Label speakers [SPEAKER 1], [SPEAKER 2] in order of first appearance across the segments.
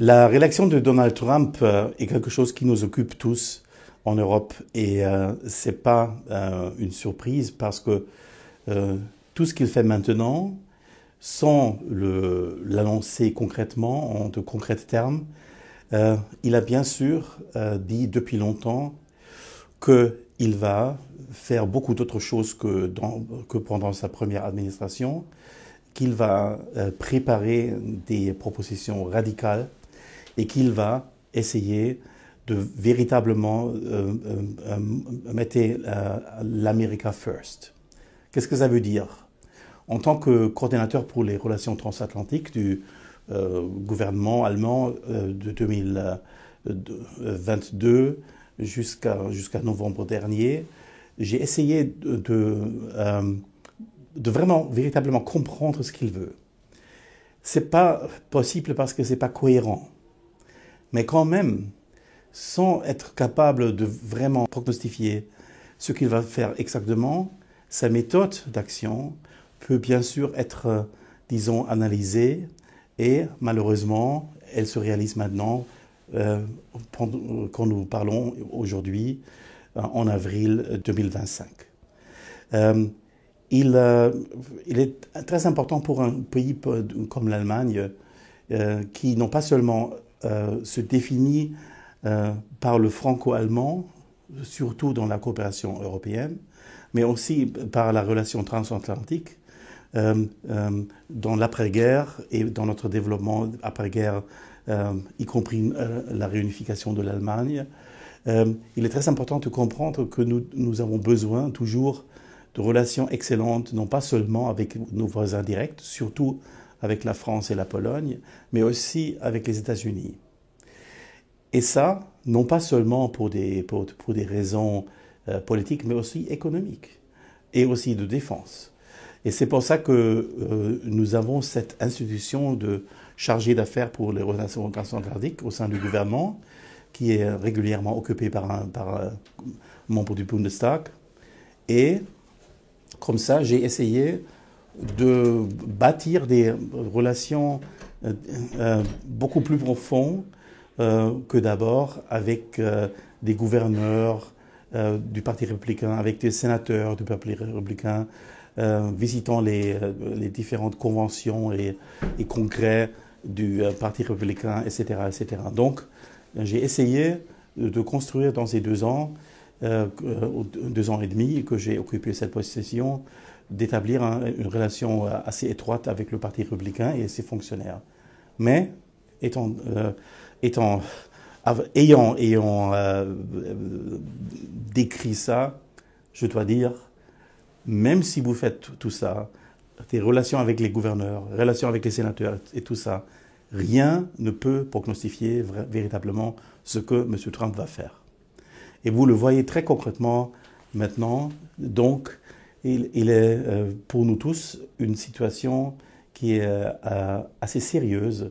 [SPEAKER 1] La réélection de Donald Trump est quelque chose qui nous occupe tous en Europe et c'est pas une surprise parce que tout ce qu'il fait maintenant, sans l'annoncer concrètement, en de concrets termes, il a bien sûr dit depuis longtemps qu'il va faire beaucoup d'autres choses que pendant sa première administration, qu'il va préparer des propositions radicales et qu'il va essayer de véritablement mettre l'America First. Qu'est-ce que ça veut dire? En tant que coordinateur pour les relations transatlantiques du gouvernement allemand de 2022 jusqu'à novembre dernier, j'ai essayé de vraiment, véritablement comprendre ce qu'il veut. C'est pas possible parce que c'est pas cohérent. Mais quand même, sans être capable de vraiment prognostiquer ce qu'il va faire exactement, sa méthode d'action peut bien sûr être, disons, analysée et malheureusement, elle se réalise maintenant quand nous parlons aujourd'hui en avril 2025. Il est très important pour un pays comme l'Allemagne qui non pas seulement se définit par le franco-allemand, surtout dans la coopération européenne, mais aussi par la relation transatlantique dans l'après-guerre et dans notre développement après-guerre, y compris la réunification de l'Allemagne. Il est très important de comprendre que nous avons besoin toujours de relations excellentes, non pas seulement avec nos voisins directs, surtout avec la France et la Pologne, mais aussi avec les États-Unis. Et ça, non pas seulement pour des raisons politiques, mais aussi économiques et aussi de défense. Et c'est pour ça que nous avons cette institution de chargé d'affaires pour les relations transatlantiques au sein du gouvernement, qui est régulièrement occupée par un membre du Bundestag. Et comme ça, j'ai essayé de bâtir des relations beaucoup plus profondes que d'abord avec des gouverneurs du Parti républicain, avec des sénateurs du Parti républicain, visitant les différentes conventions et congrès du Parti républicain, etc., etc. Donc, j'ai essayé de construire dans ces 2 ans, 2 ans et demi que j'ai occupé cette position, d'établir une relation assez étroite avec le Parti républicain et ses fonctionnaires. Mais, ayant décrit ça, je dois dire, même si vous faites tout ça, des relations avec les gouverneurs, relations avec les sénateurs et tout ça, rien ne peut prognostiquer véritablement ce que M. Trump va faire. Et vous le voyez très concrètement maintenant. Donc, il est pour nous tous une situation qui est assez sérieuse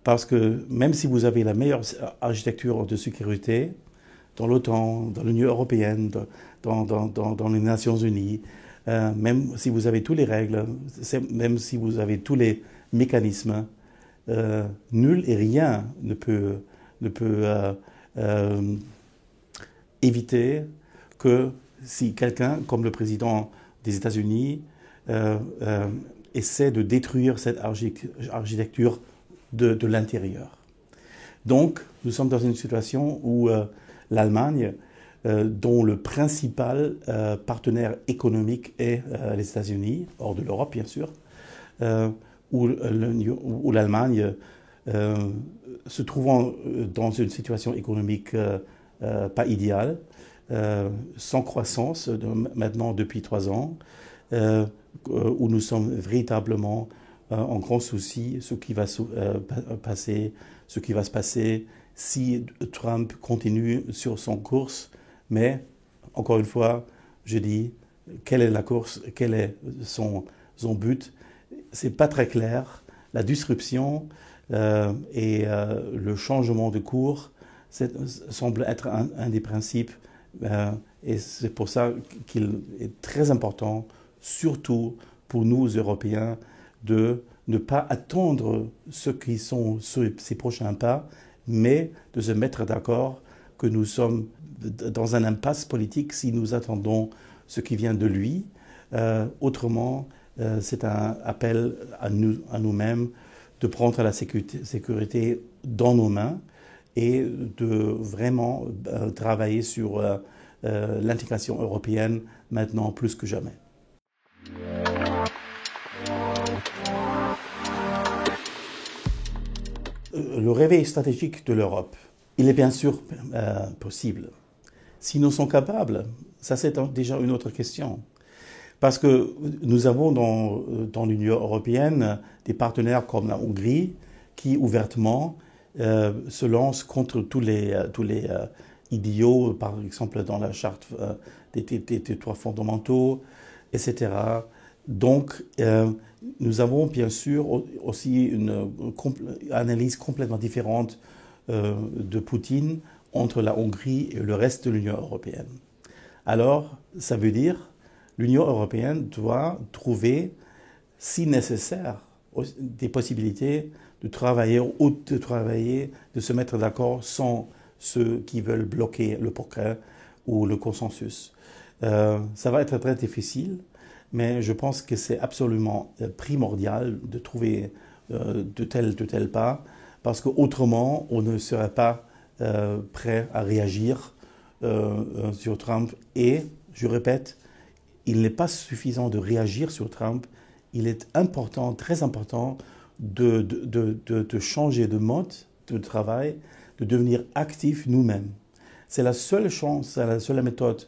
[SPEAKER 1] parce que même si vous avez la meilleure architecture de sécurité dans l'OTAN, dans l'Union européenne, dans les Nations Unies, même si vous avez toutes les règles, même si vous avez tous les mécanismes, nul et rien ne peut éviter que si quelqu'un, comme le président des États-Unis, essaie de détruire cette architecture de l'intérieur. Donc, nous sommes dans une situation où l'Allemagne, dont le principal partenaire économique est les États-Unis, hors de l'Europe bien sûr, où l'Allemagne, se trouvant dans une situation économique pas idéale, sans croissance maintenant depuis 3 ans, où nous sommes véritablement en grand souci ce qui va se passer si Trump continue sur son course. Mais, encore une fois, je dis, quelle est la course, quel est son but? C'est pas très clair. La disruption et le changement de cours semble être un des principes. Et c'est pour ça qu'il est très important, surtout pour nous, Européens, de ne pas attendre ce qui sont ses prochains pas, mais de se mettre d'accord que nous sommes dans un impasse politique si nous attendons ce qui vient de lui. Autrement, c'est un appel à nous-mêmes de prendre la sécurité dans nos mains et de vraiment travailler sur l'intégration européenne maintenant plus que jamais. Le réveil stratégique de l'Europe, il est bien sûr possible. Si nous sommes capables, ça c'est déjà une autre question. Parce que nous avons dans l'Union européenne des partenaires comme la Hongrie qui ouvertement se lancent contre tous les idiots, par exemple dans la charte des droits fondamentaux, etc. Donc, nous avons bien sûr aussi une analyse complètement différente de Poutine entre la Hongrie et le reste de l'Union européenne. Alors, ça veut dire l'Union européenne doit trouver, si nécessaire, des possibilités de travailler ou de se mettre d'accord sans ceux qui veulent bloquer le progrès ou le consensus. Ça va être très difficile, mais je pense que c'est absolument primordial de trouver de tels pas, parce qu'autrement, on ne serait pas prêt à réagir sur Trump. Et, je répète, il n'est pas suffisant de réagir sur Trump, il est important, très important, de changer de mode de travail, de devenir actif nous-mêmes. C'est la seule chance, c'est la seule méthode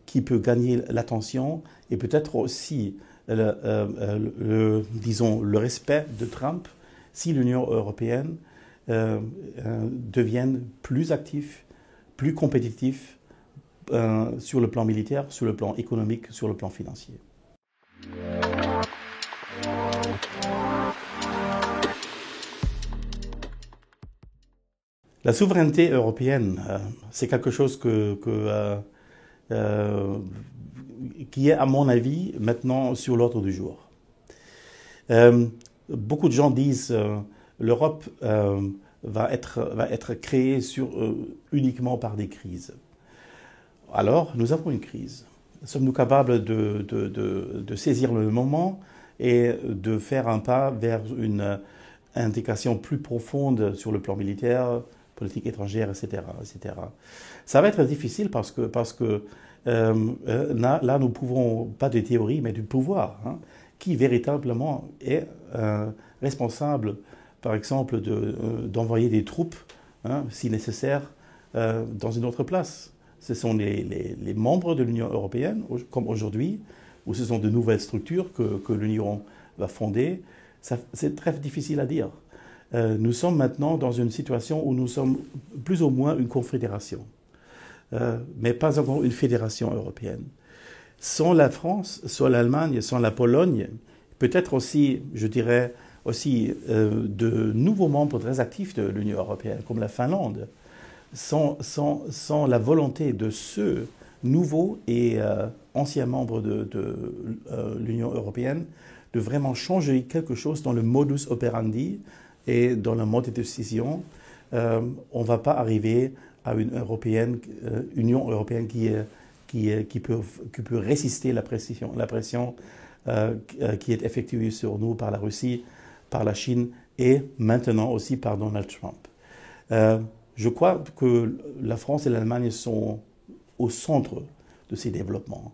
[SPEAKER 1] qui peut gagner l'attention et peut-être aussi, disons, le respect de Trump si l'Union européenne devienne plus active, plus compétitive sur le plan militaire, sur le plan économique, sur le plan financier. La souveraineté européenne, c'est quelque chose qui est, à mon avis, maintenant sur l'ordre du jour. Beaucoup de gens disent l'Europe va être créée uniquement par des crises. Alors, nous avons une crise. Sommes-nous capables de saisir le moment et de faire un pas vers une intégration plus profonde sur le plan militaire, politique étrangère, etc., etc. Ça va être difficile parce que là, nous ne pouvons pas de théorie, mais du pouvoir, qui véritablement est responsable, par exemple, d'envoyer des troupes, si nécessaire, dans une autre place. Ce sont les membres de l'Union européenne, comme aujourd'hui, ou ce sont de nouvelles structures que l'Union va fonder. C'est très difficile à dire. Nous sommes maintenant dans une situation où nous sommes plus ou moins une confédération, mais pas encore une fédération européenne. Sans la France, sans l'Allemagne, sans la Pologne, peut-être aussi, je dirais, aussi de nouveaux membres très actifs de l'Union européenne, comme la Finlande, sans la volonté de ceux nouveaux et anciens membres de l'Union européenne de vraiment changer quelque chose dans le modus operandi et dans le mode de décision, on ne va pas arriver à une Union européenne qui peut résister la pression qui est effectuée sur nous par la Russie, par la Chine et maintenant aussi par Donald Trump. Je crois que la France et l'Allemagne sont au centre de ces développements.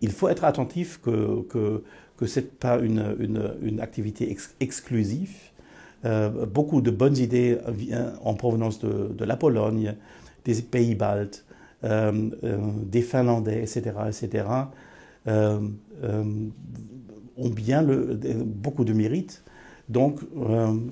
[SPEAKER 1] Il faut être attentif que ce n'est pas une activité exclusive. Beaucoup de bonnes idées en provenance de la Pologne, des pays baltes, des Finlandais, etc., ont bien beaucoup de mérite. Donc,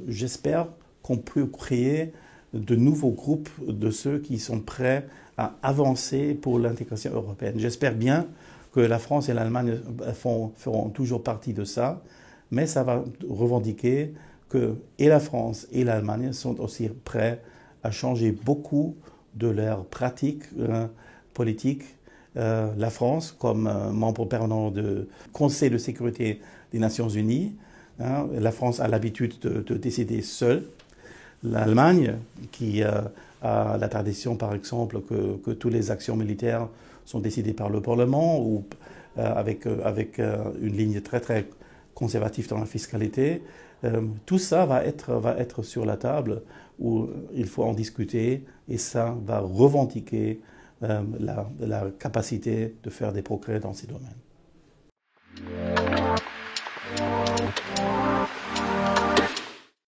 [SPEAKER 1] j'espère qu'on peut créer de nouveaux groupes de ceux qui sont prêts à avancer pour l'intégration européenne. J'espère bien que la France et l'Allemagne feront toujours partie de ça, mais ça va revendiquer que et la France et l'Allemagne sont aussi prêts à changer beaucoup de leurs pratiques politiques. La France, comme membre permanent du Conseil de sécurité des Nations Unies, Hein. La France a l'habitude de décider seule. L'Allemagne, qui a la tradition, par exemple, que toutes les actions militaires sont décidées par le Parlement ou avec une ligne très, très conservative dans la fiscalité. Tout ça va être sur la table où il faut en discuter et ça va revendiquer la capacité de faire des progrès dans ces domaines.